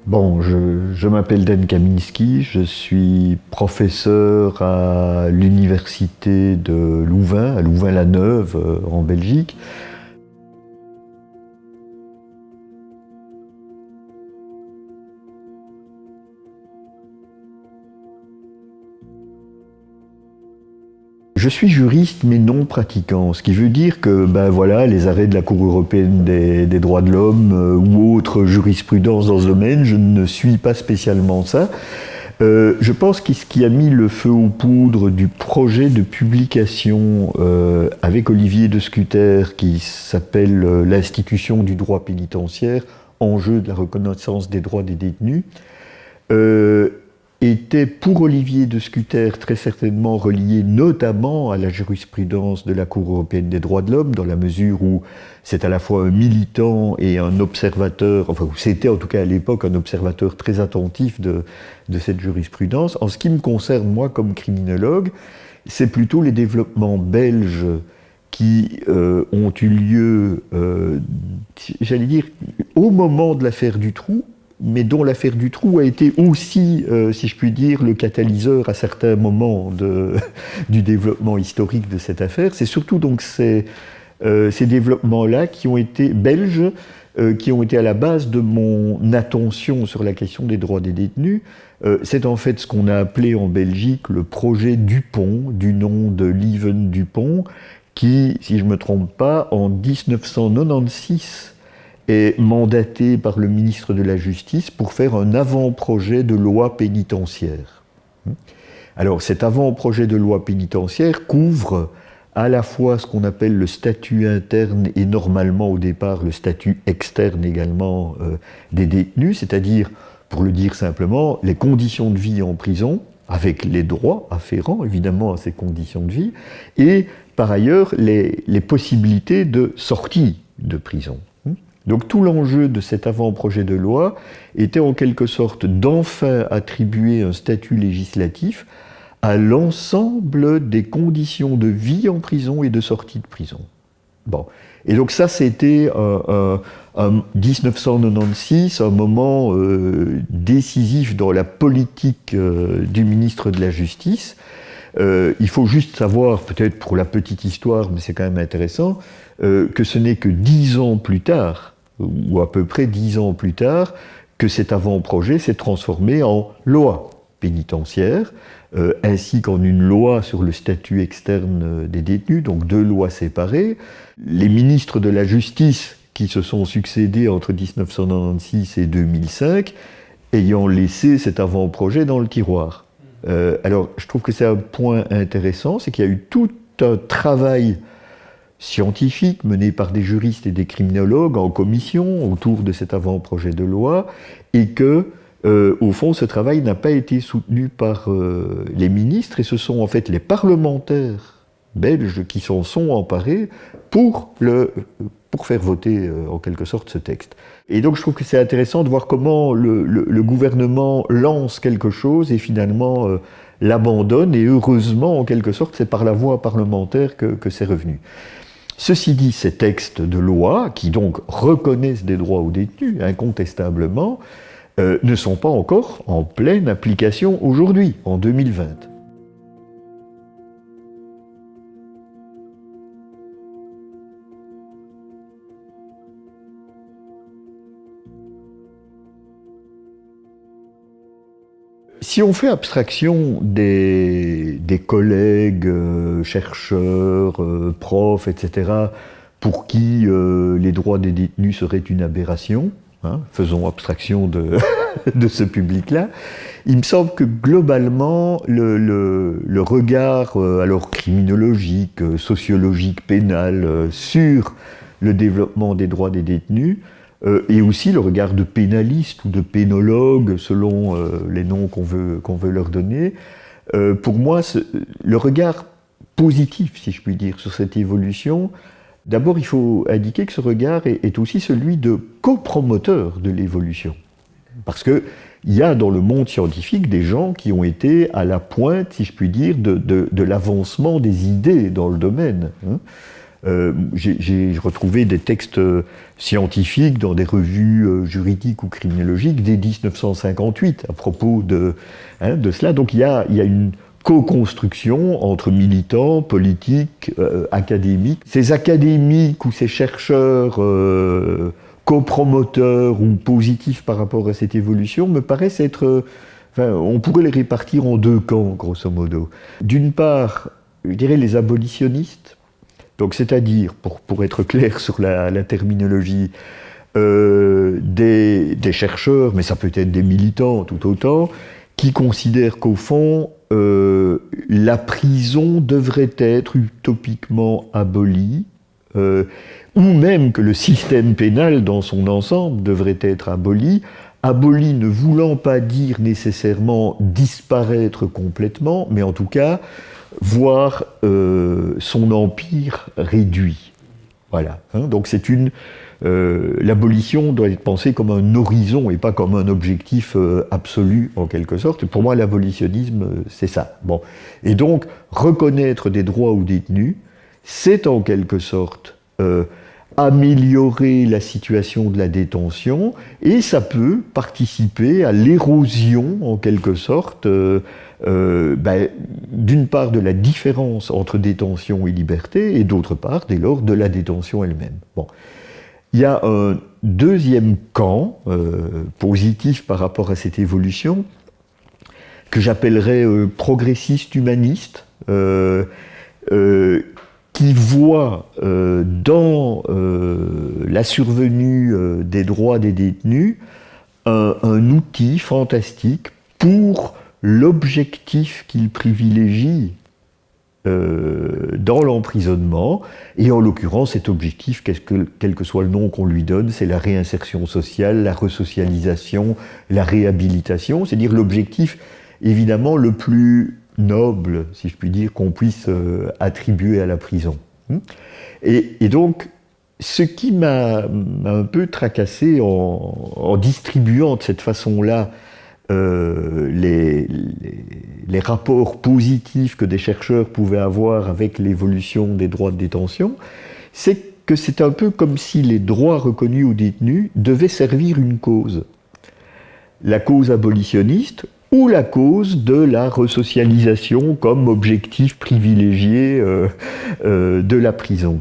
Bon, je m'appelle Dan Kaminski, je suis professeur à l'université de Louvain, à Louvain-la-Neuve, en Belgique. Je suis juriste mais non pratiquant, ce qui veut dire que voilà, les arrêts de la Cour européenne des droits de l'homme ou autre jurisprudence dans ce domaine, je ne suis pas spécialement ça. Je pense que ce qui a mis le feu aux poudres du projet de publication avec Olivier de Scuter qui s'appelle l'Institution du droit pénitentiaire, enjeu de la reconnaissance des droits des détenus, était pour Olivier de Scuter très certainement relié notamment à la jurisprudence de la Cour européenne des droits de l'homme, dans la mesure où c'est à la fois un militant et un observateur, enfin c'était en tout cas à l'époque un observateur très attentif de cette jurisprudence. En ce qui me concerne, moi, comme criminologue, c'est plutôt les développements belges qui ont eu lieu, j'allais dire, au moment de l'affaire Dutroux, mais dont l'affaire Dutroux a été aussi, si je puis dire, le catalyseur à certains moments du développement historique de cette affaire. C'est surtout donc ces développements-là qui ont été belges, qui ont été à la base de mon attention sur la question des droits des détenus. C'est en fait ce qu'on a appelé en Belgique le projet Dupont, du nom de Lieven Dupont, qui, si je ne me trompe pas, en 1996, est mandaté par le ministre de la Justice pour faire un avant-projet de loi pénitentiaire. Alors cet avant-projet de loi pénitentiaire couvre à la fois ce qu'on appelle le statut interne et normalement au départ le statut externe également des détenus, c'est-à-dire, pour le dire simplement, les conditions de vie en prison, avec les droits afférents évidemment à ces conditions de vie, et par ailleurs les possibilités de sortie de prison. Donc tout l'enjeu de cet avant-projet de loi était en quelque sorte d'enfin attribuer un statut législatif à l'ensemble des conditions de vie en prison et de sortie de prison. Bon. Et donc ça, c'était en 1996, un moment décisif dans la politique du ministre de la Justice. Il faut juste savoir, peut-être pour la petite histoire, mais c'est quand même intéressant, que ce n'est que 10 ans plus tard, ou à peu près 10 ans plus tard, que cet avant-projet s'est transformé en loi pénitentiaire, ainsi qu'en une loi sur le statut externe des détenus, donc deux lois séparées. Les ministres de la Justice qui se sont succédés entre 1996 et 2005, ayant laissé cet avant-projet dans le tiroir. Alors, je trouve que c'est un point intéressant, c'est qu'il y a eu tout un travail scientifique mené par des juristes et des criminologues en commission autour de cet avant-projet de loi, et que, au fond, ce travail n'a pas été soutenu par les ministres, et ce sont en fait les parlementaires belges qui s'en sont emparés pour faire voter en quelque sorte ce texte. Et donc je trouve que c'est intéressant de voir comment le gouvernement lance quelque chose et finalement l'abandonne, et heureusement en quelque sorte c'est par la voie parlementaire que c'est revenu. Ceci dit, ces textes de loi, qui donc reconnaissent des droits aux détenus, incontestablement, ne sont pas encore en pleine application aujourd'hui, en 2020. Si on fait abstraction des collègues, chercheurs, profs, etc., pour qui les droits des détenus seraient une aberration, hein, faisons abstraction de ce public-là, il me semble que globalement, le regard alors criminologique, sociologique, pénal, sur le développement des droits des détenus, et aussi le regard de pénaliste ou de pénologue, selon les noms qu'on veut leur donner. Pour moi, le regard positif, si je puis dire, sur cette évolution, d'abord il faut indiquer que ce regard est aussi celui de copromoteur de l'évolution. Parce qu'il y a dans le monde scientifique des gens qui ont été à la pointe, si je puis dire, de l'avancement des idées dans le domaine. Hein. J'ai retrouvé des textes scientifiques dans des revues juridiques ou criminologiques dès 1958 à propos de cela. Donc il y a une co-construction entre militants, politiques, académiques. Ces académiques ou ces chercheurs copromoteurs ou positifs par rapport à cette évolution me paraissent être... on pourrait les répartir en deux camps, grosso modo. D'une part, je dirais les abolitionnistes, donc c'est-à-dire, pour être clair sur la terminologie, des chercheurs, mais ça peut être des militants tout autant, qui considèrent qu'au fond, la prison devrait être utopiquement abolie, ou même que le système pénal dans son ensemble devrait être aboli, aboli ne voulant pas dire nécessairement disparaître complètement, mais en tout cas voir son empire réduit. Voilà. Donc c'est l'abolition doit être pensée comme un horizon et pas comme un objectif absolu en quelque sorte. Et pour moi, l'abolitionnisme, c'est ça. Bon. Et donc, reconnaître des droits aux détenus, c'est en quelque sorte améliorer la situation de la détention, et ça peut participer à l'érosion, en quelque sorte, d'une part de la différence entre détention et liberté, et d'autre part, dès lors, de la détention elle-même. Bon. Il y a un deuxième camp positif par rapport à cette évolution, que j'appellerais progressiste humaniste, qui voit dans la survenue des droits des détenus un outil fantastique pour l'objectif qu'il privilégie dans l'emprisonnement, et en l'occurrence cet objectif, quel que soit le nom qu'on lui donne, c'est la réinsertion sociale, la resocialisation, la réhabilitation, c'est-à-dire l'objectif évidemment le plus noble, si je puis dire, qu'on puisse attribuer à la prison. Et donc, ce qui m'a un peu tracassé en distribuant de cette façon-là les rapports positifs que des chercheurs pouvaient avoir avec l'évolution des droits de détention, c'est que c'est un peu comme si les droits reconnus aux détenus devaient servir une cause. La cause abolitionniste ou la cause de la resocialisation comme objectif privilégié de la prison.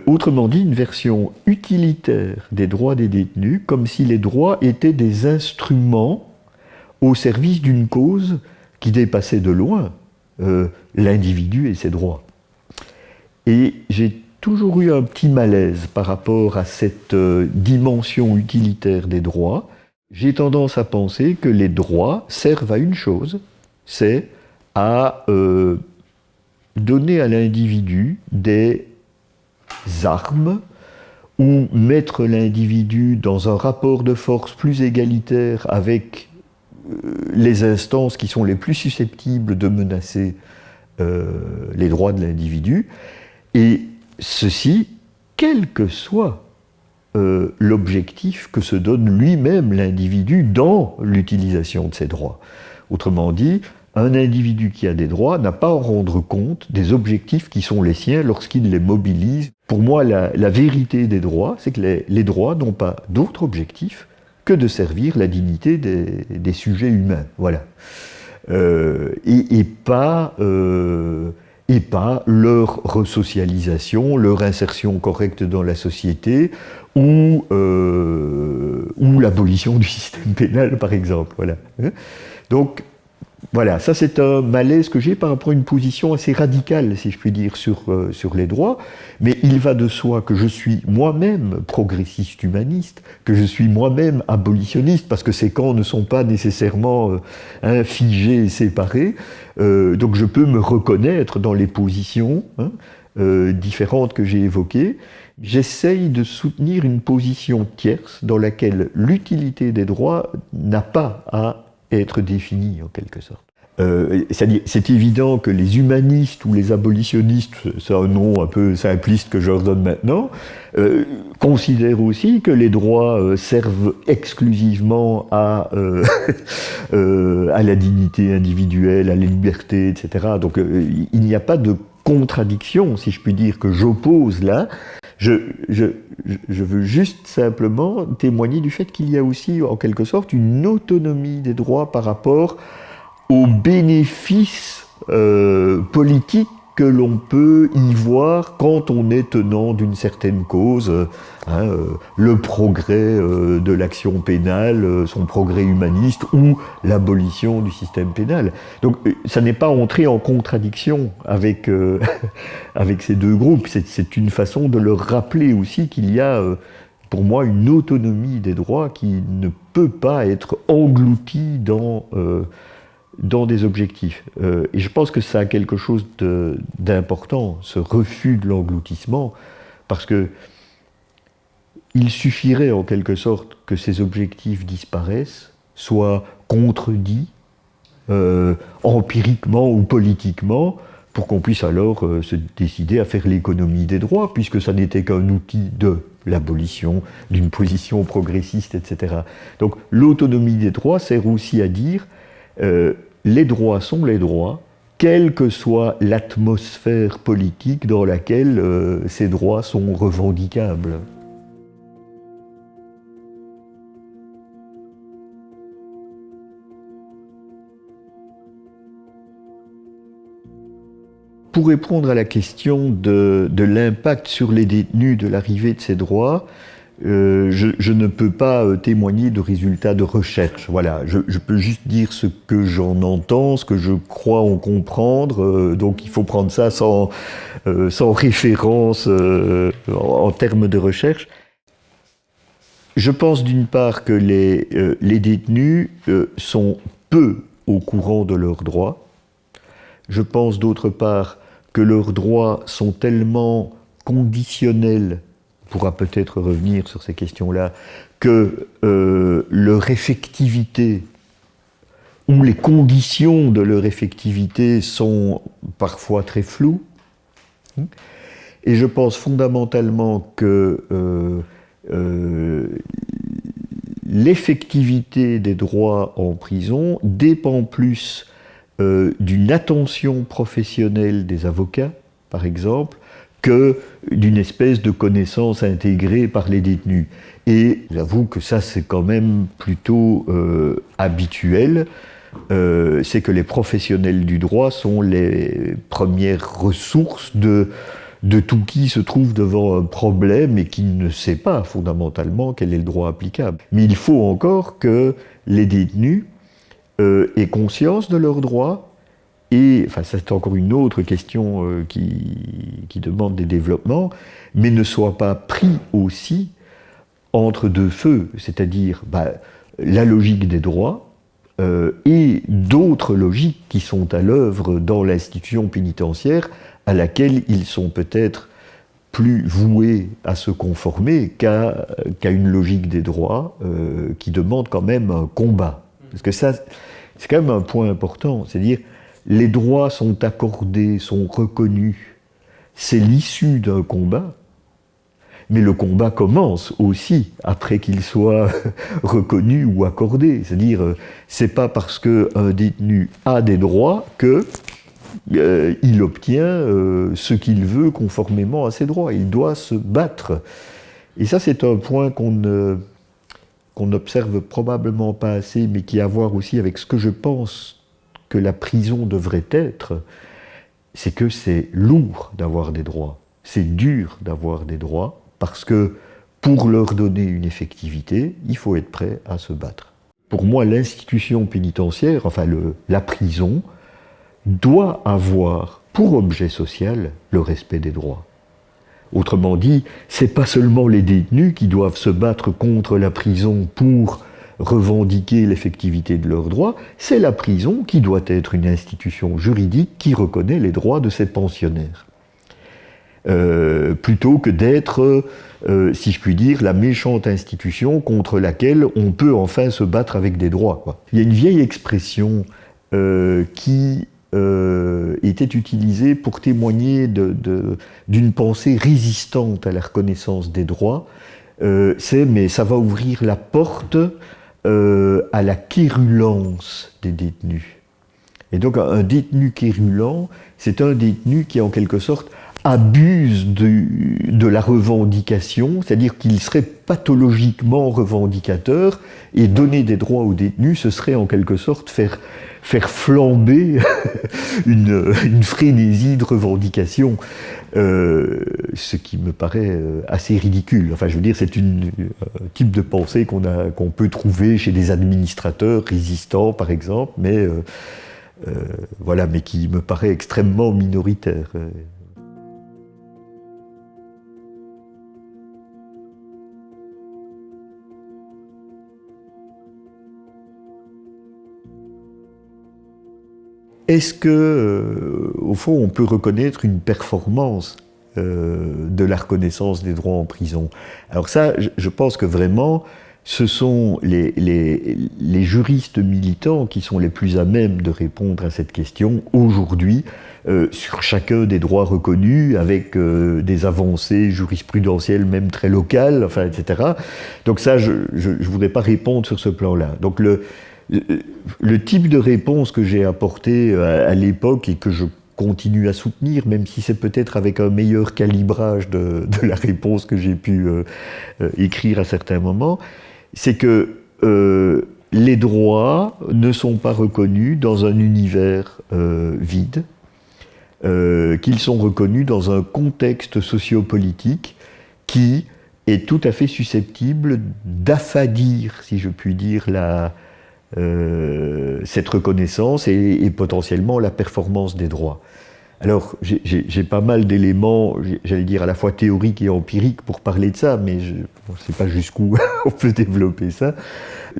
Autrement dit, une version utilitaire des droits des détenus, comme si les droits étaient des instruments au service d'une cause qui dépassait de loin l'individu et ses droits. Et j'ai toujours eu un petit malaise par rapport à cette dimension utilitaire des droits. J'ai tendance à penser que les droits servent à une chose, c'est à donner à l'individu des armes ou mettre l'individu dans un rapport de force plus égalitaire avec les instances qui sont les plus susceptibles de menacer les droits de l'individu, et ceci, quel que soit l'objectif que se donne lui-même l'individu dans l'utilisation de ses droits. Autrement dit, un individu qui a des droits n'a pas à rendre compte des objectifs qui sont les siens lorsqu'il les mobilise. Pour moi, la vérité des droits, c'est que les droits n'ont pas d'autre objectif que de servir la dignité des sujets humains. Voilà. Et pas leur resocialisation, leur insertion correcte dans la société, ou l'abolition du système pénal, par exemple. Voilà. Donc, voilà, ça c'est un malaise que j'ai par rapport à une position assez radicale, si je puis dire, sur les droits, mais il va de soi que je suis moi-même progressiste humaniste, que je suis moi-même abolitionniste, parce que ces camps ne sont pas nécessairement figés et séparés, donc je peux me reconnaître dans les positions différentes que j'ai évoquées. J'essaye de soutenir une position tierce dans laquelle l'utilité des droits n'a pas à être définie en quelque sorte. C'est évident que les humanistes ou les abolitionnistes, c'est un nom un peu simpliste que je leur donne maintenant, considèrent aussi que les droits servent exclusivement à la dignité individuelle, à la liberté, etc. Donc il n'y a pas de contradiction, si je puis dire, que j'oppose là. Je veux juste simplement témoigner du fait qu'il y a aussi, en quelque sorte, une autonomie des droits par rapport aux bénéfices politiques que l'on peut y voir quand on est tenant d'une certaine cause, le progrès de l'action pénale, son progrès humaniste ou l'abolition du système pénal. Donc ça n'est pas entré en contradiction avec, avec ces deux groupes, c'est une façon de leur rappeler aussi qu'il y a pour moi une autonomie des droits qui ne peut pas être engloutie dans des objectifs. Et je pense que ça a quelque chose d'important, ce refus de l'engloutissement, parce que il suffirait en quelque sorte que ces objectifs disparaissent, soient contredits, empiriquement ou politiquement, pour qu'on puisse alors se décider à faire l'économie des droits, puisque ça n'était qu'un outil de l'abolition, d'une position progressiste, etc. Donc l'autonomie des droits sert aussi à dire les droits sont les droits, quelle que soit l'atmosphère politique dans laquelle ces droits sont revendicables. Pour répondre à la question de l'impact sur les détenus de l'arrivée de ces droits, je ne peux pas témoigner de résultats de recherche. Voilà, je peux juste dire ce que j'en entends, ce que je crois en comprendre. Donc il faut prendre ça sans référence en termes de recherche. Je pense d'une part que les détenus sont peu au courant de leurs droits. Je pense d'autre part que leurs droits sont tellement conditionnels, on pourra peut-être revenir sur ces questions-là, que leur effectivité ou les conditions de leur effectivité sont parfois très floues. Et je pense fondamentalement que l'effectivité des droits en prison dépend plus d'une attention professionnelle des avocats, par exemple, que d'une espèce de connaissance intégrée par les détenus. Et j'avoue que ça, c'est quand même plutôt habituel. C'est que les professionnels du droit sont les premières ressources de tout qui se trouve devant un problème et qui ne sait pas fondamentalement quel est le droit applicable. Mais il faut encore que les détenus aient conscience de leurs droits. Et, enfin, c'est encore une autre question qui demande des développements, mais ne soit pas pris aussi entre deux feux, c'est-à-dire la logique des droits et d'autres logiques qui sont à l'œuvre dans l'institution pénitentiaire à laquelle ils sont peut-être plus voués à se conformer qu'à une logique des droits qui demande quand même un combat. Parce que ça, c'est quand même un point important, c'est-à-dire les droits sont accordés, sont reconnus, c'est l'issue d'un combat, mais le combat commence aussi après qu'il soit reconnu ou accordé. C'est-à-dire, c'est pas parce qu'un détenu a des droits qu'il obtient ce qu'il veut conformément à ses droits. Il doit se battre. Et ça, c'est un point qu'on n'observe probablement pas assez, mais qui a à voir aussi avec ce que je pense que la prison devrait être, c'est que c'est lourd d'avoir des droits, c'est dur d'avoir des droits, parce que pour leur donner une effectivité, il faut être prêt à se battre. Pour moi, l'institution pénitentiaire, enfin la prison, doit avoir pour objet social le respect des droits. Autrement dit, c'est pas seulement les détenus qui doivent se battre contre la prison pour revendiquer l'effectivité de leurs droits, c'est la prison qui doit être une institution juridique qui reconnaît les droits de ses pensionnaires. Plutôt que d'être, si je puis dire, la méchante institution contre laquelle on peut enfin se battre avec des droits, quoi. Il y a une vieille expression qui était utilisée pour témoigner d'une pensée résistante à la reconnaissance des droits, mais ça va ouvrir la porte à la quérulence des détenus. Et donc un détenu quérulent, c'est un détenu qui en quelque sorte abuse de la revendication, c'est-à-dire qu'il serait pathologiquement revendicateur, et donner des droits aux détenus, ce serait en quelque sorte faire flamber une frénésie de revendication, ce qui me paraît assez ridicule. Enfin, je veux dire, c'est un type de pensée qu'on peut trouver chez des administrateurs résistants, par exemple, mais voilà, mais qui me paraît extrêmement minoritaire. Est-ce que, au fond, on peut reconnaître une performance de la reconnaissance des droits en prison? Alors ça, je pense que vraiment, ce sont les juristes militants qui sont les plus à même de répondre à cette question aujourd'hui, sur chacun des droits reconnus, avec des avancées jurisprudentielles même très locales, enfin, etc. Donc ça, je ne voudrais pas répondre sur ce plan-là. Donc le type de réponse que j'ai apporté à l'époque et que je continue à soutenir, même si c'est peut-être avec un meilleur calibrage de la réponse que j'ai pu écrire à certains moments, c'est que les droits ne sont pas reconnus dans un univers vide, qu'ils sont reconnus dans un contexte sociopolitique qui est tout à fait susceptible d'affadir, si je puis dire, cette reconnaissance et potentiellement la performance des droits. Alors, j'ai pas mal d'éléments, j'allais dire à la fois théoriques et empiriques pour parler de ça, mais je ne sais pas jusqu'où on peut développer ça.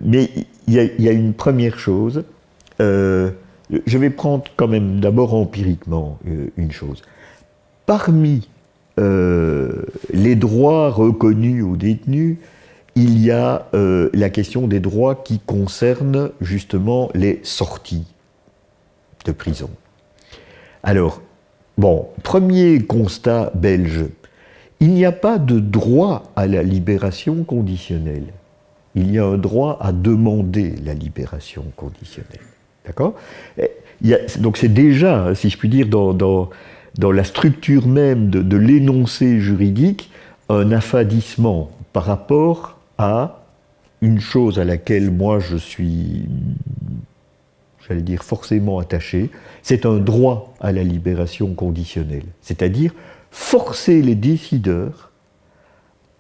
Mais il y a une première chose, je vais prendre quand même d'abord empiriquement une chose. Parmi les droits reconnus aux détenus, il y a la question des droits qui concernent justement les sorties de prison. Alors, bon, premier constat belge, il n'y a pas de droit à la libération conditionnelle. Il y a un droit à demander la libération conditionnelle. D'accord ? Donc c'est déjà, si je puis dire, dans la structure même de l'énoncé juridique, un affadissement par rapport à une chose à laquelle moi je suis, j'allais dire, forcément attaché, c'est un droit à la libération conditionnelle. C'est-à-dire forcer les décideurs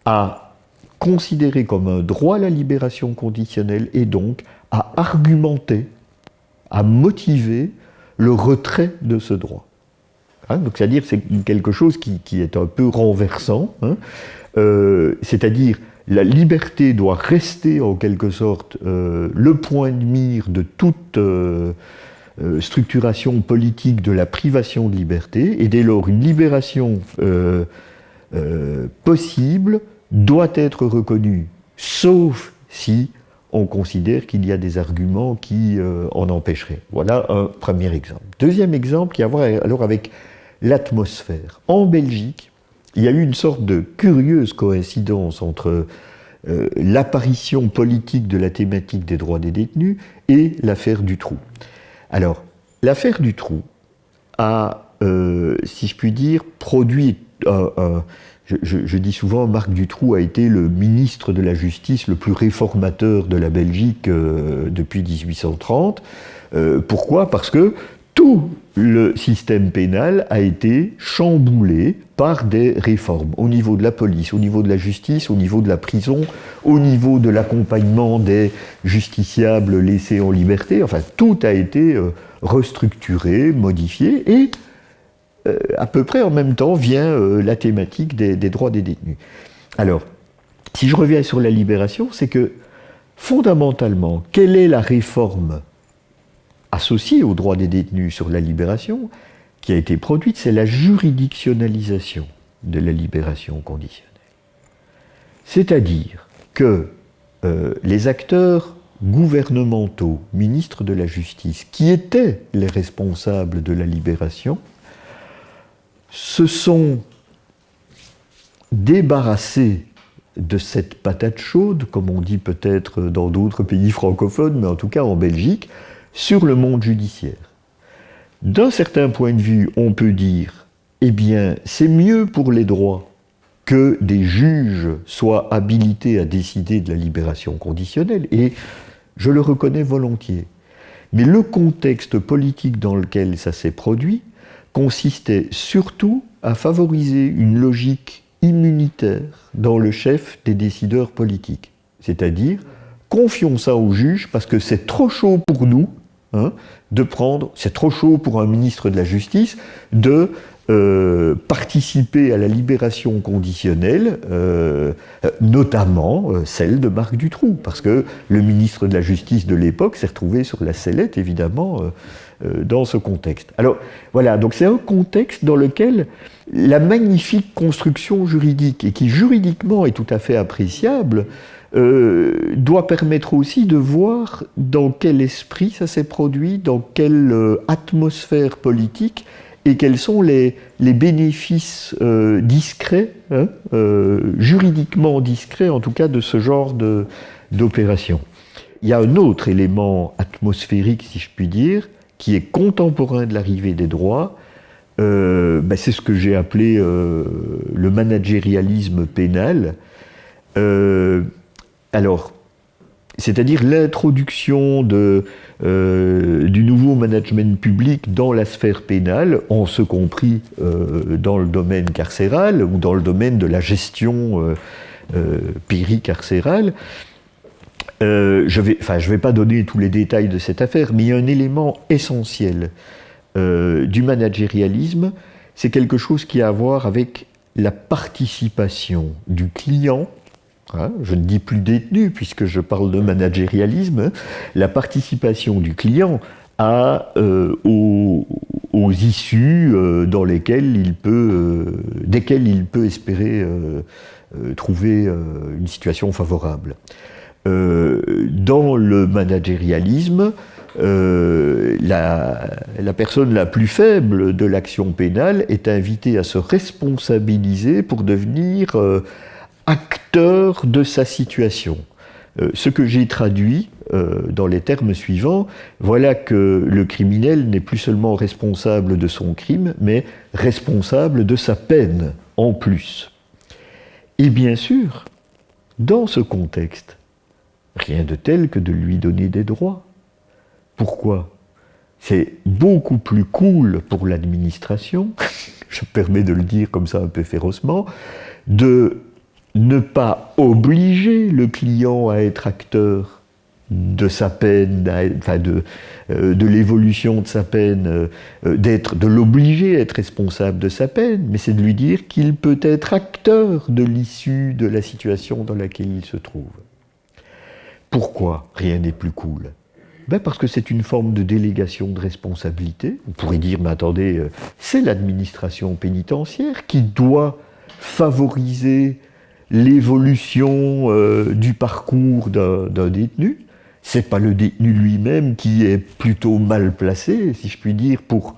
à considérer comme un droit à la libération conditionnelle et donc à argumenter, à motiver le retrait de ce droit. Hein, donc c'est-à-dire c'est quelque chose qui est un peu renversant, hein, c'est-à-dire la liberté doit rester en quelque sorte le point de mire de toute structuration politique de la privation de liberté, et dès lors une libération possible doit être reconnue, sauf si on considère qu'il y a des arguments qui en empêcheraient. Voilà un premier exemple. Deuxième exemple qui a à voir alors avec l'atmosphère. En Belgique, il y a eu une sorte de curieuse coïncidence entre l'apparition politique de la thématique des droits des détenus et l'affaire Dutroux. Alors, l'affaire Dutroux a, si je puis dire, produit je dis souvent, Marc Dutroux a été le ministre de la Justice le plus réformateur de la Belgique depuis 1830. Pourquoi ? Parce que tout le système pénal a été chamboulé par des réformes au niveau de la police, au niveau de la justice, au niveau de la prison, au niveau de l'accompagnement des justiciables laissés en liberté. Enfin, tout a été restructuré, modifié, et à peu près en même temps vient la thématique des droits des détenus. Alors, si je reviens sur la libération, c'est que fondamentalement, quelle est la réforme associée aux droits des détenus sur la libération qui a été produite? C'est la juridictionnalisation de la libération conditionnelle. C'est-à-dire que les acteurs gouvernementaux, ministres de la Justice, qui étaient les responsables de la libération, se sont débarrassés de cette patate chaude, comme on dit peut-être dans d'autres pays francophones, mais en tout cas en Belgique, sur le monde judiciaire. D'un certain point de vue, on peut dire, eh bien, c'est mieux pour les droits que des juges soient habilités à décider de la libération conditionnelle, et je le reconnais volontiers. Mais le contexte politique dans lequel ça s'est produit consistait surtout à favoriser une logique immunitaire dans le chef des décideurs politiques. C'est-à-dire, confions ça aux juges parce que c'est trop chaud pour nous de prendre, c'est trop chaud pour un ministre de la Justice de participer à la libération conditionnelle, notamment celle de Marc Dutroux, parce que le ministre de la Justice de l'époque s'est retrouvé sur la sellette, évidemment, dans ce contexte. Alors voilà, donc c'est un contexte dans lequel la magnifique construction juridique, et qui juridiquement est tout à fait appréciable, doit permettre aussi de voir dans quel esprit ça s'est produit, dans quelle atmosphère politique, et quels sont les bénéfices discrets, juridiquement discrets en tout cas, de ce genre d'opération. Il y a un autre élément atmosphérique, si je puis dire, qui est contemporain de l'arrivée des droits, c'est ce que j'ai appelé le managérialisme pénal. Alors, c'est-à-dire l'introduction du nouveau management public dans la sphère pénale, en ce compris dans le domaine carcéral ou dans le domaine de la gestion péricarcérale. Je vais pas donner tous les détails de cette affaire, mais il y a un élément essentiel du managérialisme, c'est quelque chose qui a à voir avec la participation du client. Je ne dis plus détenu puisque je parle de managérialisme, la participation du client aux issues desquelles il peut espérer trouver une situation favorable. Dans le managérialisme, la personne la plus faible de l'action pénale est invitée à se responsabiliser pour devenir acteur de sa situation. Ce que j'ai traduit dans les termes suivants, voilà que le criminel n'est plus seulement responsable de son crime, mais responsable de sa peine en plus. Et bien sûr, dans ce contexte, rien de tel que de lui donner des droits. Pourquoi ? C'est beaucoup plus cool pour l'administration, je me permets de le dire comme ça un peu férocement, de ne pas obliger le client à être acteur de sa peine, de l'évolution de sa peine, de l'obliger à être responsable de sa peine, mais c'est de lui dire qu'il peut être acteur de l'issue de la situation dans laquelle il se trouve. Pourquoi rien n'est plus cool ? Parce que c'est une forme de délégation de responsabilité. On pourrait dire, mais attendez, c'est l'administration pénitentiaire qui doit favoriser l'évolution du parcours d'un détenu. C'est pas le détenu lui-même qui est plutôt mal placé, si je puis dire, pour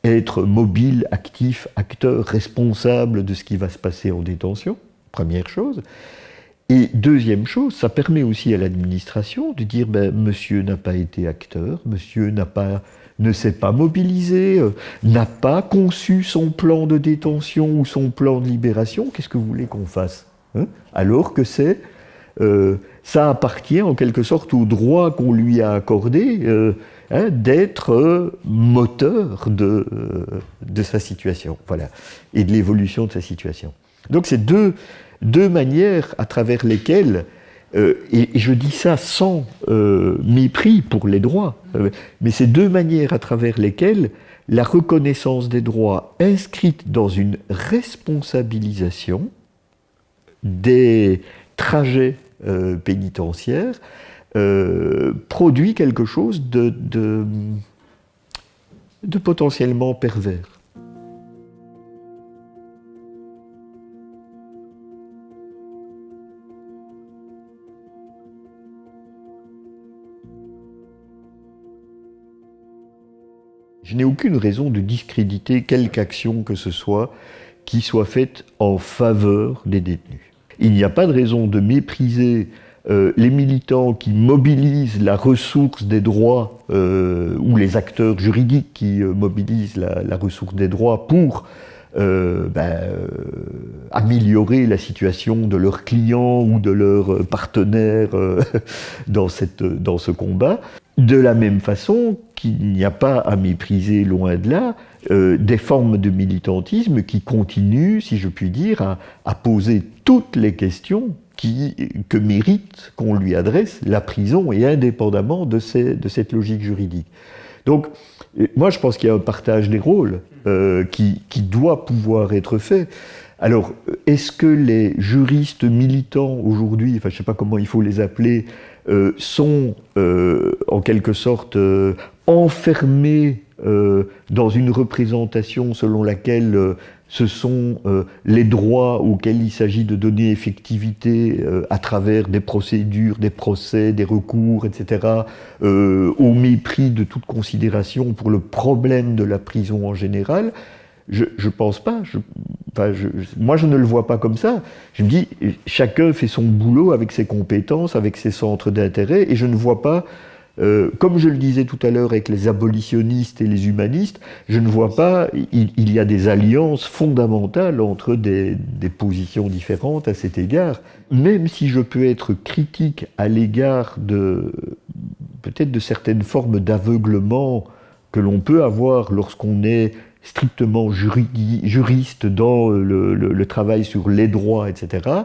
être mobile, actif, acteur, responsable de ce qui va se passer en détention, première chose. Et deuxième chose, ça permet aussi à l'administration de dire monsieur n'a pas été acteur, monsieur ne s'est pas mobilisé, n'a pas conçu son plan de détention ou son plan de libération, qu'est-ce que vous voulez qu'on fasse ? Alors que ça appartient en quelque sorte au droit qu'on lui a accordé d'être moteur de sa situation, voilà, et de l'évolution de sa situation. Donc c'est deux manières à travers lesquelles, et je dis ça sans mépris pour les droits, mais c'est deux manières à travers lesquelles la reconnaissance des droits inscrite dans une responsabilisation des trajets pénitentiaires produit quelque chose de potentiellement pervers. Je n'ai aucune raison de discréditer quelque action que ce soit qui soit faite en faveur des détenus. Il n'y a pas de raison de mépriser les militants qui mobilisent la ressource des droits, ou les acteurs juridiques qui mobilisent la ressource des droits pour améliorer la situation de leurs clients ou de leurs partenaires dans ce combat. De la même façon qu'il n'y a pas à mépriser, loin de là, des formes de militantisme qui continuent, si je puis dire, à poser toutes les questions que mérite qu'on lui adresse la prison, et indépendamment de cette logique juridique. Donc, moi je pense qu'il y a un partage des rôles qui doit pouvoir être fait. Alors, est-ce que les juristes militants aujourd'hui, enfin je ne sais pas comment il faut les appeler, sont en quelque sorte enfermés dans une représentation selon laquelle ce sont les droits auxquels il s'agit de donner effectivité à travers des procédures, des procès, des recours, etc., au mépris de toute considération pour le problème de la prison en général? Je pense pas. Moi, je ne le vois pas comme ça. Je me dis, chacun fait son boulot avec ses compétences, avec ses centres d'intérêt, et je ne vois pas, comme je le disais tout à l'heure avec les abolitionnistes et les humanistes, je ne vois pas, il y a des alliances fondamentales entre des positions différentes à cet égard. Même si je peux être critique à l'égard peut-être de certaines formes d'aveuglement que l'on peut avoir lorsqu'on est strictement juriste dans le travail sur les droits, etc.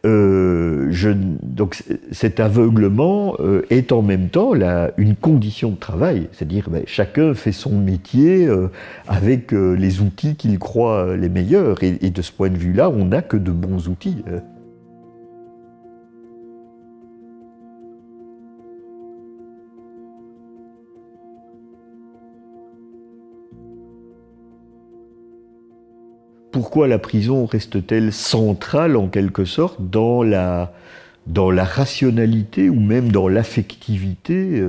Donc cet aveuglement est en même temps une condition de travail, c'est-à-dire chacun fait son métier avec les outils qu'il croit les meilleurs, et de ce point de vue-là, on n'a que de bons outils. Pourquoi la prison reste-t-elle centrale, en quelque sorte, dans la rationalité ou même dans l'affectivité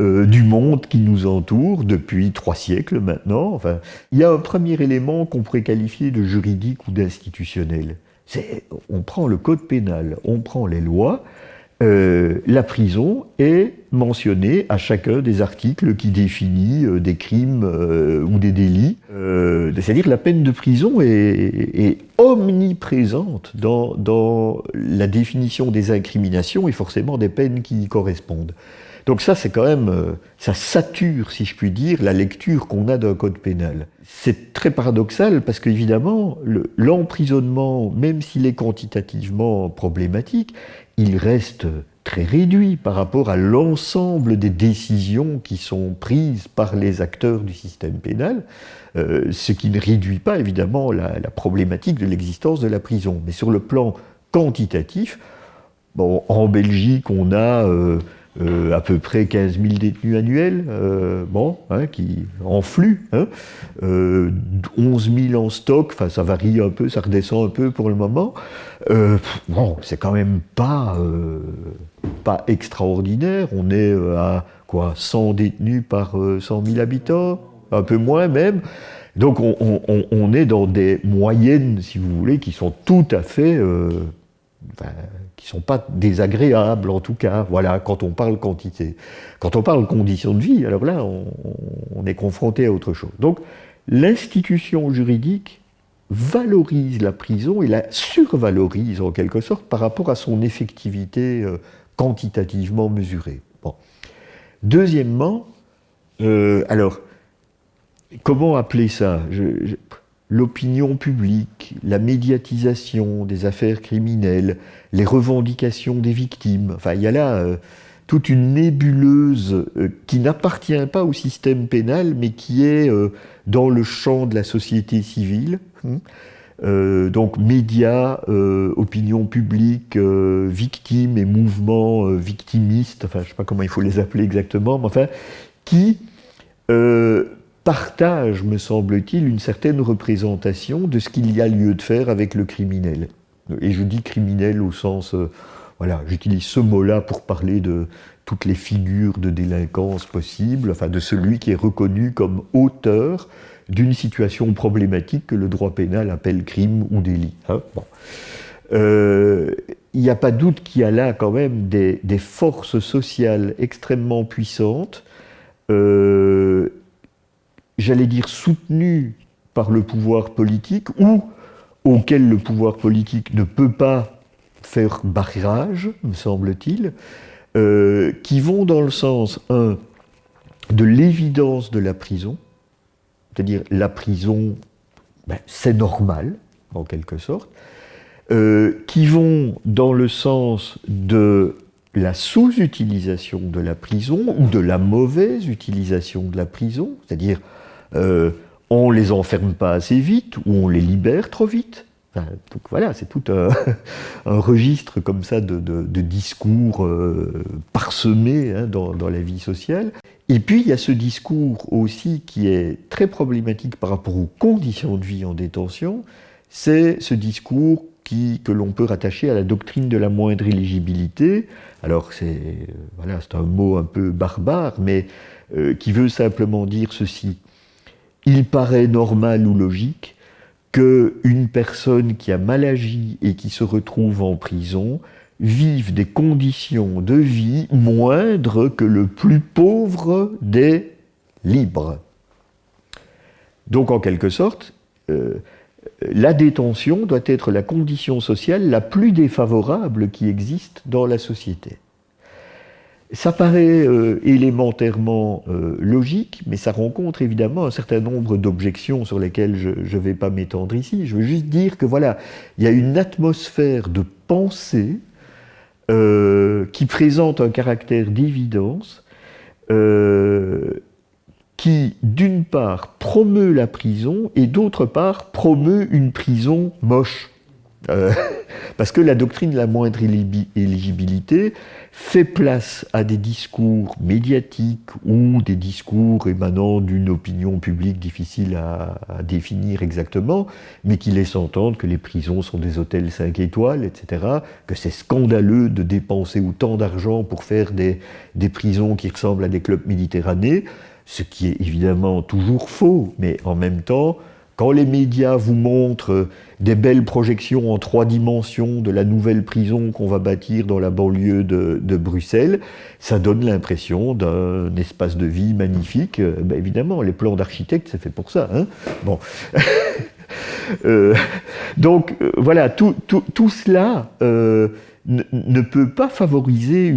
du monde qui nous entoure depuis 3 siècles maintenant? Enfin, il y a un premier élément qu'on pourrait qualifier de juridique ou d'institutionnel. On prend le code pénal, on prend les lois, la prison est mentionnée à chacun des articles qui définit des crimes ou des délits. C'est-à-dire la peine de prison est omniprésente dans la définition des incriminations et forcément des peines qui y correspondent. Donc ça, c'est quand même, ça sature, si je puis dire, la lecture qu'on a d'un code pénal. C'est très paradoxal parce qu'évidemment, l'emprisonnement, même s'il est quantitativement problématique, il reste très réduit par rapport à l'ensemble des décisions qui sont prises par les acteurs du système pénal, ce qui ne réduit pas évidemment la problématique de l'existence de la prison. Mais sur le plan quantitatif, bon, en Belgique, on a à peu près 15 000 détenus annuels, qui en flux, 11 000 en stock, enfin ça varie un peu, ça redescend un peu pour le moment. C'est quand même pas extraordinaire. On est à 100 détenus par 100 000 habitants, un peu moins même. Donc on est dans des moyennes, si vous voulez, qui sont tout à fait qui ne sont pas désagréables, en tout cas, voilà, quand on parle quantité. Quand on parle conditions de vie, alors là, on est confronté à autre chose. Donc, l'institution juridique valorise la prison et la survalorise, en quelque sorte, par rapport à son effectivité quantitativement mesurée. Bon. Deuxièmement, alors, comment appeler ça? L'opinion publique, la médiatisation des affaires criminelles, les revendications des victimes. Enfin, il y a là toute une nébuleuse qui n'appartient pas au système pénal, mais qui est dans le champ de la société civile. Donc médias, opinion publique, victimes et mouvements victimistes, enfin je ne sais pas comment il faut les appeler exactement, mais enfin, qui partage, me semble-t-il, une certaine représentation de ce qu'il y a lieu de faire avec le criminel. Et je dis criminel au sens... voilà, j'utilise ce mot-là pour parler de toutes les figures de délinquance possibles, enfin de celui qui est reconnu comme auteur d'une situation problématique que le droit pénal appelle crime ou délit. Bon. il n'y a pas doute qu'il y a là quand même des forces sociales extrêmement puissantes, j'allais dire soutenues par le pouvoir politique, ou auquel le pouvoir politique ne peut pas faire barrage, me semble-t-il, qui vont dans le sens, de l'évidence de la prison, c'est-à-dire la prison, c'est normal, en quelque sorte, qui vont dans le sens de la sous-utilisation de la prison, ou de la mauvaise utilisation de la prison, c'est-à-dire on ne les enferme pas assez vite, ou on les libère trop vite. Enfin, donc voilà, c'est tout un registre comme ça de discours parsemés dans la vie sociale. Et puis il y a ce discours aussi qui est très problématique par rapport aux conditions de vie en détention, c'est ce discours que l'on peut rattacher à la doctrine de la moindre éligibilité. Alors c'est un mot un peu barbare, mais qui veut simplement dire ceci. Il paraît normal ou logique qu'une personne qui a mal agi et qui se retrouve en prison vive des conditions de vie moindres que le plus pauvre des libres. Donc en quelque sorte, la détention doit être la condition sociale la plus défavorable qui existe dans la société. Ça paraît élémentairement logique, mais ça rencontre évidemment un certain nombre d'objections sur lesquelles je ne vais pas m'étendre ici. Je veux juste dire que voilà, il y a une atmosphère de pensée qui présente un caractère d'évidence qui, d'une part, promeut la prison et d'autre part, promeut une prison moche. Parce que la doctrine de la moindre éligibilité fait place à des discours médiatiques ou des discours émanant d'une opinion publique difficile à définir exactement, mais qui laissent entendre que les prisons sont des hôtels 5 étoiles, etc., que c'est scandaleux de dépenser autant d'argent pour faire des prisons qui ressemblent à des clubs méditerranéens, ce qui est évidemment toujours faux, mais en même temps, quand les médias vous montrent des belles projections en 3 dimensions de la nouvelle prison qu'on va bâtir dans la banlieue de Bruxelles, ça donne l'impression d'un espace de vie magnifique. Évidemment, les plans d'architecte, c'est fait pour ça. Hein, bon. Donc, voilà, tout cela ne peut pas favoriser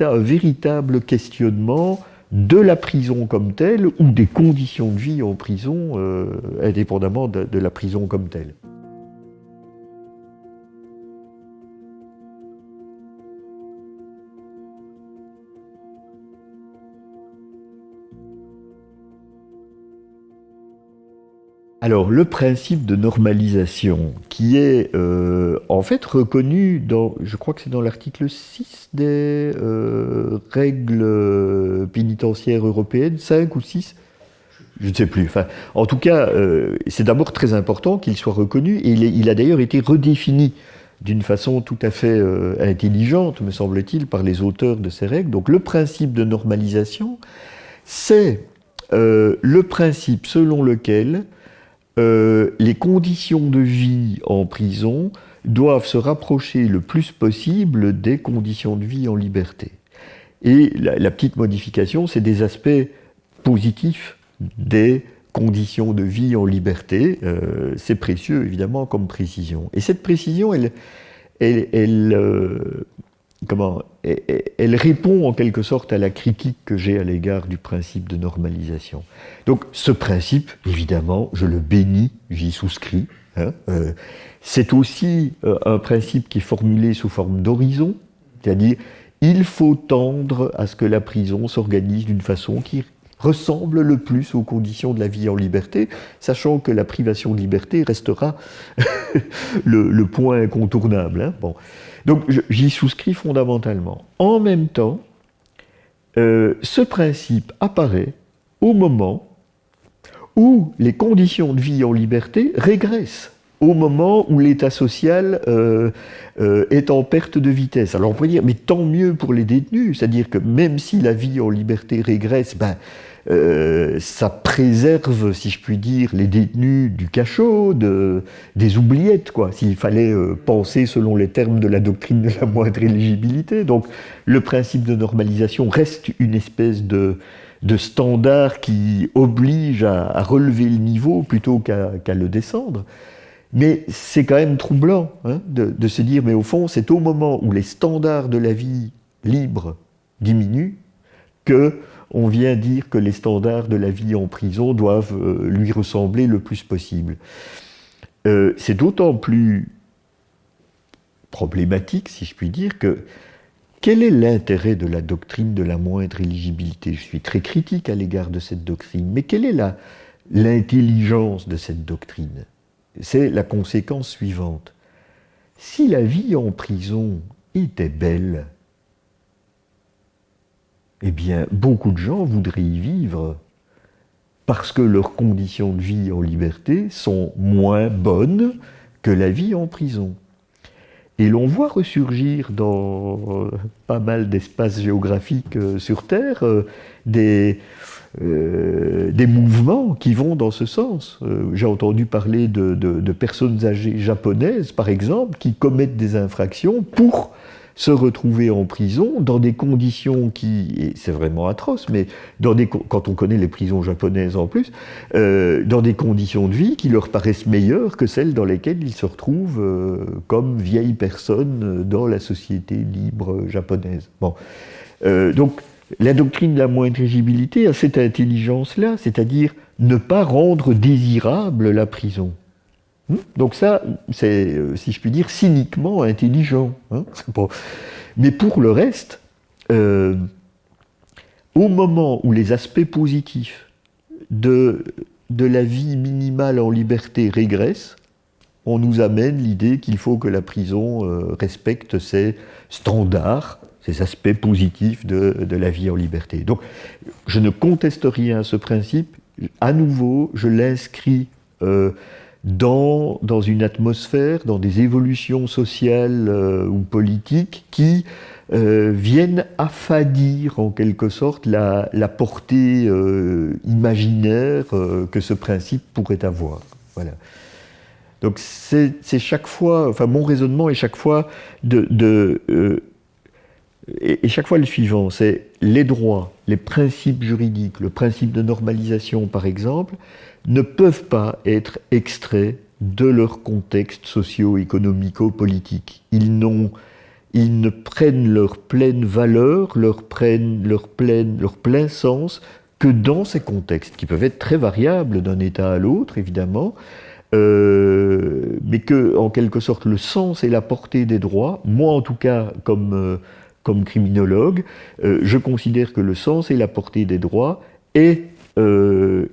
un véritable questionnement de la prison comme telle, ou des conditions de vie en prison, indépendamment de la prison comme telle. Alors, le principe de normalisation, qui est en fait reconnu dans, je crois que c'est dans l'article 6 des règles pénitentiaires européennes, 5 ou 6, je ne sais plus. Enfin, en tout cas, c'est d'abord très important qu'il soit reconnu, et il a d'ailleurs été redéfini d'une façon tout à fait intelligente, me semble-t-il, par les auteurs de ces règles. Donc le principe de normalisation, c'est le principe selon lequel les conditions de vie en prison doivent se rapprocher le plus possible des conditions de vie en liberté. Et la petite modification, c'est des aspects positifs des conditions de vie en liberté. C'est précieux, évidemment, comme précision. Et cette précision, elle répond en quelque sorte à la critique que j'ai à l'égard du principe de normalisation. Donc ce principe, évidemment, je le bénis, j'y souscris. C'est aussi un principe qui est formulé sous forme d'horizon, c'est-à-dire il faut tendre à ce que la prison s'organise d'une façon qui ressemble le plus aux conditions de la vie en liberté, sachant que la privation de liberté restera le point incontournable. Hein. Bon. Donc j'y souscris fondamentalement. En même temps, ce principe apparaît au moment où les conditions de vie en liberté régressent, au moment où l'état social est en perte de vitesse. Alors on pourrait dire, mais tant mieux pour les détenus, c'est-à-dire que même si la vie en liberté régresse, ça préserve, si je puis dire, les détenus du cachot, des oubliettes, quoi, s'il fallait penser selon les termes de la doctrine de la moindre éligibilité. Donc le principe de normalisation reste une espèce de standard qui oblige à relever le niveau plutôt qu'à le descendre. Mais c'est quand même troublant hein, de se dire, mais au fond, c'est au moment où les standards de la vie libre diminuent que on vient dire que les standards de la vie en prison doivent lui ressembler le plus possible. C'est d'autant plus problématique, si je puis dire, que quel est l'intérêt de la doctrine de la moindre éligibilité? Je suis très critique à l'égard de cette doctrine, mais quelle est l'intelligence de cette doctrine? C'est la conséquence suivante. Si la vie en prison était belle, eh bien, beaucoup de gens voudraient y vivre parce que leurs conditions de vie en liberté sont moins bonnes que la vie en prison. Et l'on voit ressurgir dans pas mal d'espaces géographiques sur Terre des mouvements qui vont dans ce sens. J'ai entendu parler de personnes âgées japonaises, par exemple, qui commettent des infractions pour se retrouver en prison dans des conditions et c'est vraiment atroce, mais quand on connaît les prisons japonaises en plus, dans des conditions de vie qui leur paraissent meilleures que celles dans lesquelles ils se retrouvent comme vieilles personnes dans la société libre japonaise. Bon. Donc, la doctrine de la moindre éligibilité a cette intelligence-là, c'est-à-dire ne pas rendre désirable la prison. Donc ça, c'est, si je puis dire, cyniquement intelligent. Hein, bon. Mais pour le reste, au moment où les aspects positifs de la vie minimale en liberté régressent, on nous amène l'idée qu'il faut que la prison respecte ses standards, ces aspects positifs de la vie en liberté. Donc, je ne conteste rien à ce principe. À nouveau, je l'inscris dans une atmosphère, dans des évolutions sociales ou politiques qui viennent affadir en quelque sorte la portée imaginaire que ce principe pourrait avoir. Voilà. Donc c'est chaque fois, enfin mon raisonnement est chaque fois et chaque fois le suivant, c'est les droits, les principes juridiques, le principe de normalisation par exemple, ne peuvent pas être extraits de leur contexte socio-économico-politique. Ils ne prennent leur pleine valeur, leur plein sens que dans ces contextes, qui peuvent être très variables d'un État à l'autre, évidemment, mais que, en quelque sorte, le sens et la portée des droits, moi en tout cas, comme criminologue, je considère que le sens et la portée des droits est,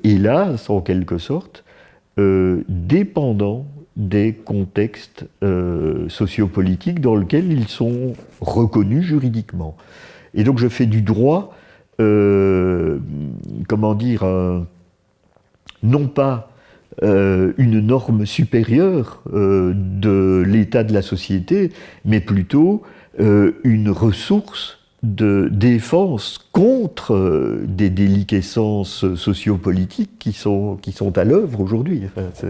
hélas, en quelque sorte, dépendant des contextes sociopolitiques dans lesquels ils sont reconnus juridiquement. Et donc je fais du droit, comment dire, non pas une norme supérieure de l'état de la société, mais plutôt une ressource de défense contre des déliquescences sociopolitiques qui sont à l'œuvre aujourd'hui. Enfin,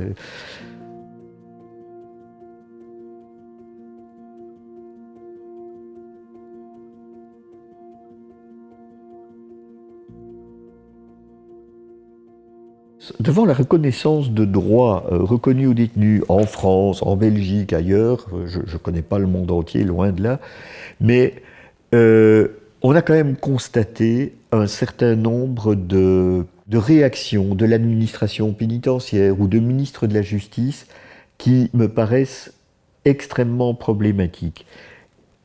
devant la reconnaissance de droits reconnus aux détenus en France, en Belgique, ailleurs, je ne connais pas le monde entier, loin de là, mais on a quand même constaté un certain nombre de réactions de l'administration pénitentiaire ou de ministres de la Justice qui me paraissent extrêmement problématiques.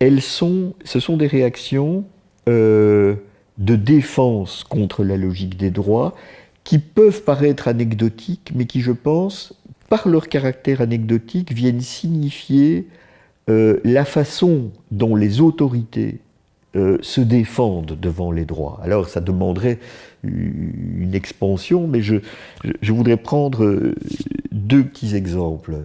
Ce sont des réactions de défense contre la logique des droits qui peuvent paraître anecdotiques, mais qui, je pense, par leur caractère anecdotique, viennent signifier la façon dont les autorités se défendent devant les droits. Alors ça demanderait une expansion, mais je voudrais prendre deux petits exemples.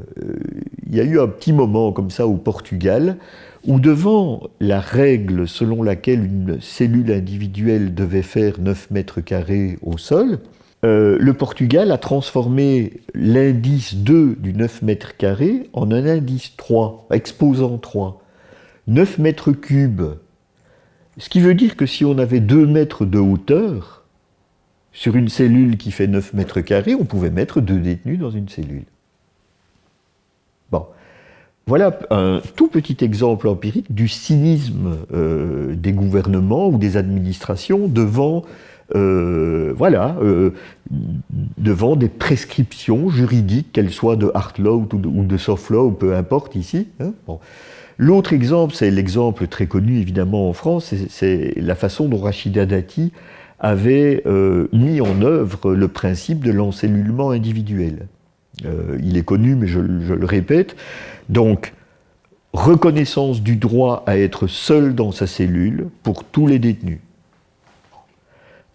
il y a eu un petit moment comme ça au Portugal, où devant la règle selon laquelle une cellule individuelle devait faire 9 mètres carrés au sol, le Portugal a transformé l'indice 2 du 9 mètres carrés en un indice 3, exposant 3. 9 mètres cubes. Ce qui veut dire que si on avait 2 mètres de hauteur, sur une cellule qui fait 9 mètres carrés, on pouvait mettre 2 détenus dans une cellule. Bon. Voilà un tout petit exemple empirique du cynisme des gouvernements ou des administrations devant, devant des prescriptions juridiques, qu'elles soient de hard law ou de soft law, ou peu importe ici. Hein, bon. L'autre exemple, c'est l'exemple très connu évidemment en France, c'est la façon dont Rachida Dati avait mis en œuvre le principe de l'encellulement individuel. Il est connu, mais je le répète. Donc, reconnaissance du droit à être seul dans sa cellule pour tous les détenus.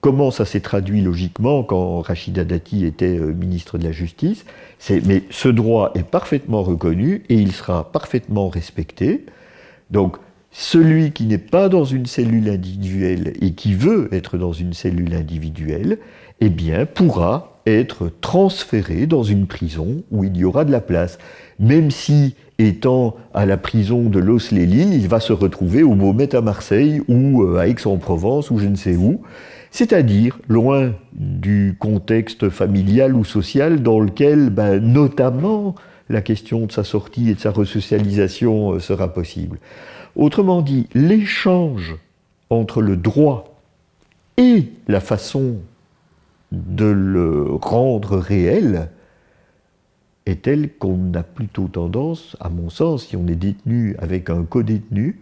Comment ça s'est traduit logiquement quand Rachida Dati était ministre de la Justice? Mais ce droit est parfaitement reconnu et il sera parfaitement respecté. Donc, celui qui n'est pas dans une cellule individuelle et qui veut être dans une cellule individuelle, eh bien, pourra être transféré dans une prison où il y aura de la place. Même si, étant à la prison de Los-les-Lilles, il va se retrouver au Beaumet à Marseille ou à Aix-en-Provence ou je ne sais où, c'est-à-dire loin du contexte familial ou social dans lequel, notamment, la question de sa sortie et de sa resocialisation sera possible. Autrement dit, l'échange entre le droit et la façon de le rendre réel est telle qu'on a plutôt tendance, à mon sens, si on est détenu avec un co-détenu,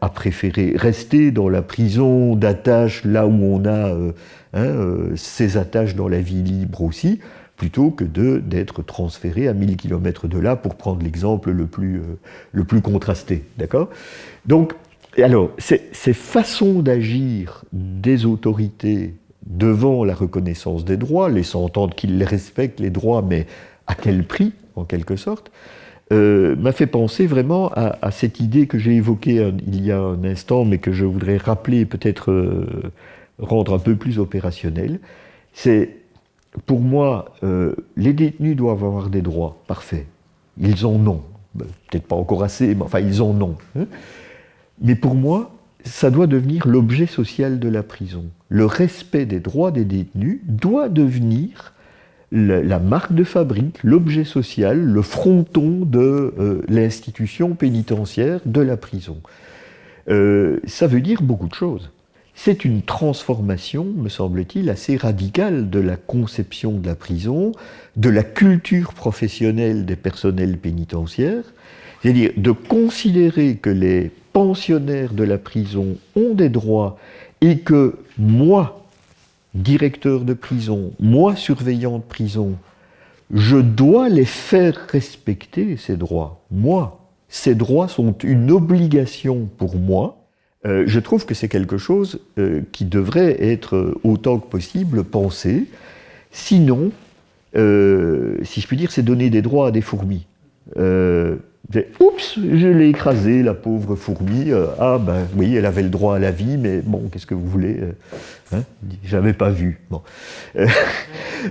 à préférer rester dans la prison d'attache, là où on a ses attaches dans la vie libre aussi, plutôt que d'être transféré à 1000 km de là, pour prendre l'exemple le plus contrasté. D'accord ? Donc, alors, ces façons d'agir des autorités devant la reconnaissance des droits, laissant entendre qu'ils les respectent, les droits, mais à quel prix, en quelque sorte, m'a fait penser vraiment à cette idée que j'ai évoquée il y a un instant, mais que je voudrais rappeler, peut-être rendre un peu plus opérationnelle. C'est, pour moi, les détenus doivent avoir des droits, parfait. Ils en ont. Peut-être pas encore assez, mais enfin, ils en ont. Hein. Mais pour moi, ça doit devenir l'objet social de la prison. Le respect des droits des détenus doit devenir la marque de fabrique, l'objet social, le fronton de l'institution pénitentiaire, de la prison. Ça veut dire beaucoup de choses. C'est une transformation, me semble-t-il, assez radicale de la conception de la prison, de la culture professionnelle des personnels pénitentiaires, c'est-à-dire de considérer que les pensionnaires de la prison ont des droits et que moi, directeur de prison, moi, surveillant de prison, je dois les faire respecter, ces droits. Moi, ces droits sont une obligation pour moi. Je trouve que c'est quelque chose qui devrait être autant que possible pensé. Sinon, si je puis dire, c'est donner des droits à des fourmis. Oups, je l'ai écrasée, la pauvre fourmi. Oui, elle avait le droit à la vie, mais bon, qu'est-ce que vous voulez j'avais pas vu. Bon.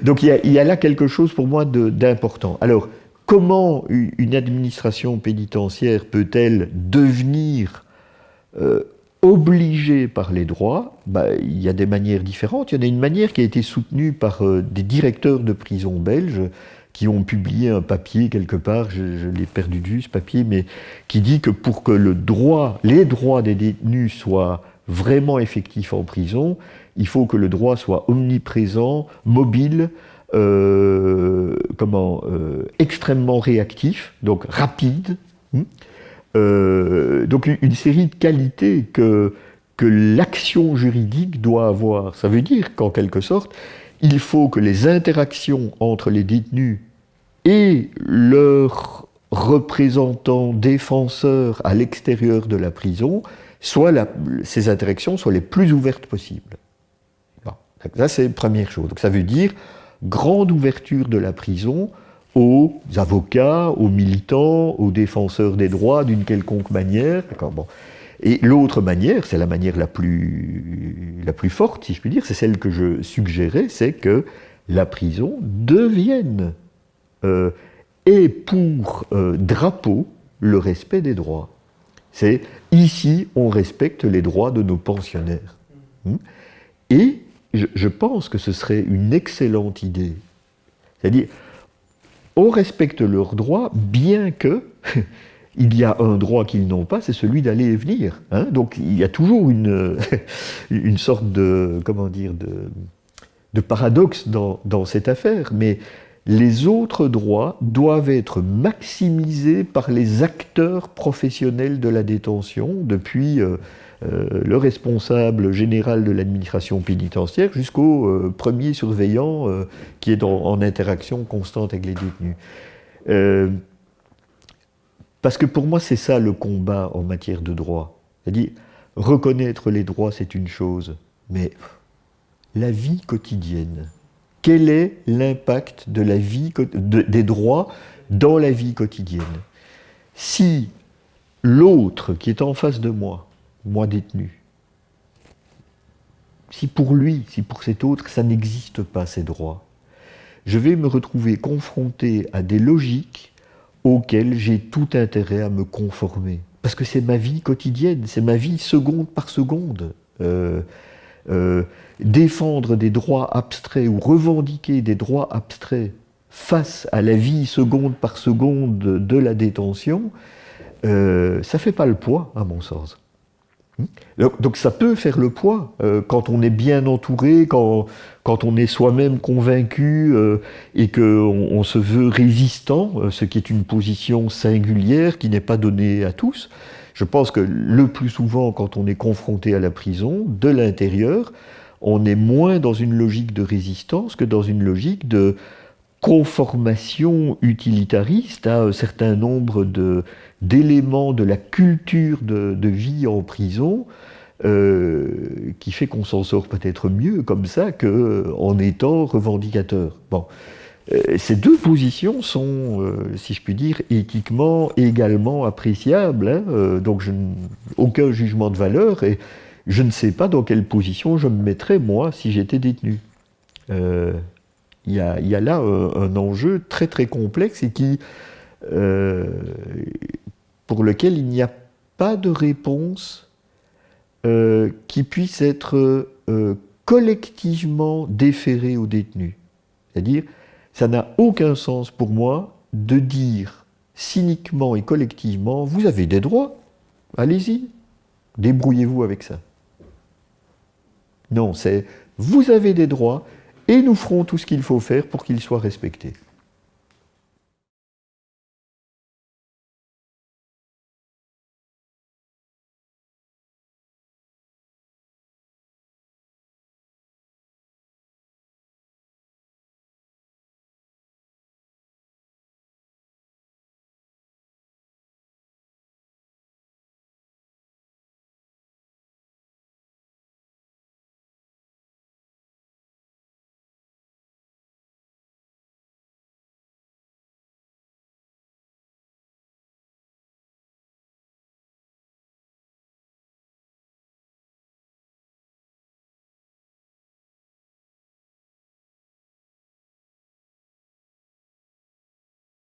Donc il y a là quelque chose pour moi d'important. Alors, comment une administration pénitentiaire peut-elle devenir obligée par les droits? Il y a des manières différentes. Il y en a une manière qui a été soutenue par des directeurs de prison belges qui ont publié un papier quelque part, je l'ai perdu de vue ce papier, mais qui dit que pour que les droits des détenus soient vraiment effectifs en prison, il faut que le droit soit omniprésent, mobile, extrêmement réactif, donc rapide. Donc une série de qualités que l'action juridique doit avoir. Ça veut dire qu'en quelque sorte, il faut que les interactions entre les détenus et leurs représentants, défenseurs à l'extérieur de la prison, ces interactions soient les plus ouvertes possibles. Bon, ça, c'est la première chose. Donc ça veut dire grande ouverture de la prison aux avocats, aux militants, aux défenseurs des droits d'une quelconque manière. Bon. Et l'autre manière, c'est la manière la plus forte, si je puis dire, c'est celle que je suggérais, c'est que la prison devienne et pour drapeau le respect des droits. C'est ici on respecte les droits de nos pensionnaires. Et je pense que ce serait une excellente idée. C'est-à-dire, on respecte leurs droits, bien que il y a un droit qu'ils n'ont pas, c'est celui d'aller et venir. Hein. Donc il y a toujours une sorte de, comment dire, de paradoxe dans cette affaire. Mais les autres droits doivent être maximisés par les acteurs professionnels de la détention, depuis le responsable général de l'administration pénitentiaire jusqu'au premier surveillant qui est en interaction constante avec les détenus. Parce que pour moi, c'est ça le combat en matière de droit. C'est-à-dire, reconnaître les droits, c'est une chose, mais la vie quotidienne, quel est l'impact de la vie, des droits dans la vie quotidienne? Si l'autre qui est en face de moi détenu, si pour lui, si pour cet autre, ça n'existe pas, ces droits, je vais me retrouver confronté à des logiques auxquelles j'ai tout intérêt à me conformer. Parce que c'est ma vie quotidienne, c'est ma vie seconde par seconde. Défendre des droits abstraits ou revendiquer des droits abstraits face à la vie seconde par seconde de la détention, ça ne fait pas le poids, à mon sens. Donc ça peut faire le poids quand on est bien entouré, quand on est soi-même convaincu et qu'on se veut résistant, ce qui est une position singulière qui n'est pas donnée à tous. Je pense que le plus souvent, quand on est confronté à la prison, de l'intérieur, on est moins dans une logique de résistance que dans une logique de conformation utilitariste à un certain nombre d'éléments de la culture de vie en prison qui fait qu'on s'en sort peut-être mieux comme ça qu'en étant revendicateur. Bon. Ces deux positions sont, si je puis dire, éthiquement également appréciables, hein, donc aucun jugement de valeur, et je ne sais pas dans quelle position je me mettrais, moi, si j'étais détenu. Il y a là un enjeu très très complexe et pour lequel il n'y a pas de réponse qui puisse être collectivement déférée aux détenus. C'est-à-dire, ça n'a aucun sens pour moi de dire cyniquement et collectivement, vous avez des droits, allez-y, débrouillez-vous avec ça. Non, c'est vous avez des droits et nous ferons tout ce qu'il faut faire pour qu'ils soient respectés.